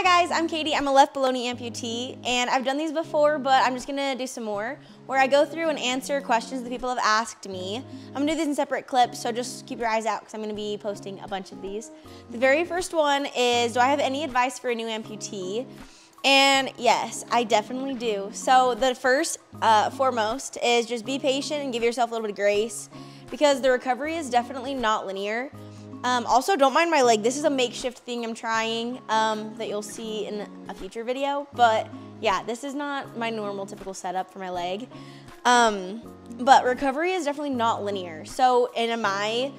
Hi guys, I'm Katie. I'm a left below-knee amputee, and I've done these before, but I'm just gonna do some more, where I go through and answer questions that people have asked me. I'm gonna do these in separate clips, so just keep your eyes out because I'm gonna be posting a bunch of these. The very first one is, do I have any advice for a new amputee? And yes, I definitely do. So the first, foremost, is just be patient and give yourself a little bit of grace, because the recovery is definitely not linear. Also, don't mind my leg. This is a makeshift thing I'm trying that you'll see in a future video. But yeah, this is not my normal typical setup for my leg. But recovery is definitely not linear. So in my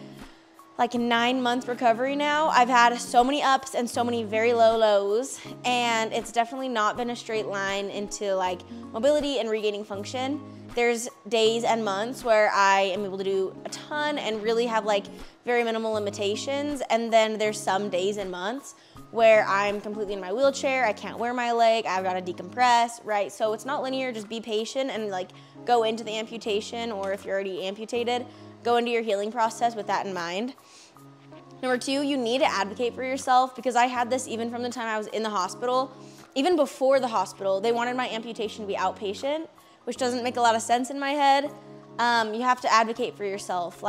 9-month recovery now, I've had so many ups and so many very low lows, and it's definitely not been a straight line into mobility and regaining function. There's days and months where I am able to do a ton and really have very minimal limitations, and then there's some days and months where I'm completely in my wheelchair, I can't wear my leg, I've got to decompress, right? So it's not linear. Just be patient and go into the amputation, or if you're already amputated, go into your healing process with that in mind. Number two, you need to advocate for yourself, because I had this even from the time I was in the hospital. Even before the hospital, they wanted my amputation to be outpatient, which doesn't make a lot of sense in my head. You have to advocate for yourself.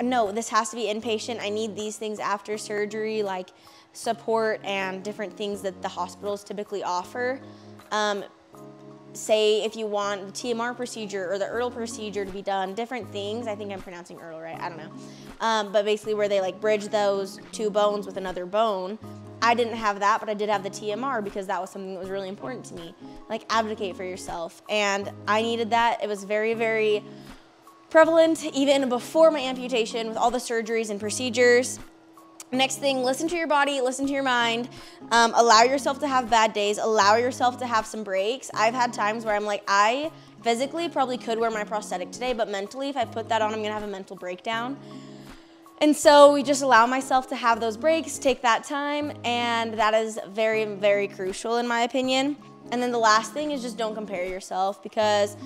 No, this has to be inpatient. I need these things after surgery, like support and different things that the hospitals typically offer. Say if you want the TMR procedure or the Earl procedure to be done, different things. I think I'm pronouncing Earl right, I don't know. But basically where they bridge those two bones with another bone. I didn't have that, but I did have the TMR because that was something that was really important to me. Advocate for yourself. And I needed that. It was very, very prevalent even before my amputation with all the surgeries and procedures. Next thing, listen to your body, listen to your mind. Allow yourself to have bad days. Allow yourself to have some breaks. I've had times where I'm I physically probably could wear my prosthetic today, but mentally, if I put that on, I'm gonna have a mental breakdown. And so we just allow myself to have those breaks, take that time, and that is very, very crucial in my opinion. And then the last thing is just don't compare yourself, because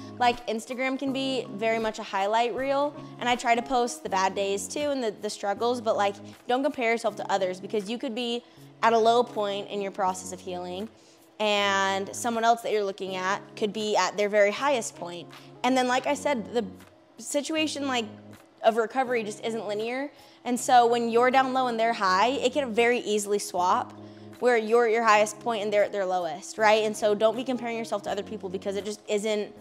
Instagram can be very much a highlight reel, and I try to post the bad days too and the struggles, but don't compare yourself to others, because you could be at a low point in your process of healing and someone else that you're looking at could be at their very highest point. And then like I said, the situation of recovery just isn't linear. And so when you're down low and they're high, it can very easily swap, where you're at your highest point and they're at their lowest, right? And so don't be comparing yourself to other people, because it just isn't,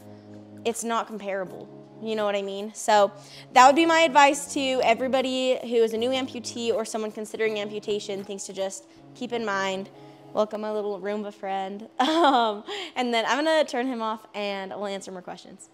it's not comparable. You know what I mean? So that would be my advice to everybody who is a new amputee or someone considering amputation, things to just keep in mind. Welcome my little Roomba friend. And then I'm gonna turn him off and we'll answer more questions.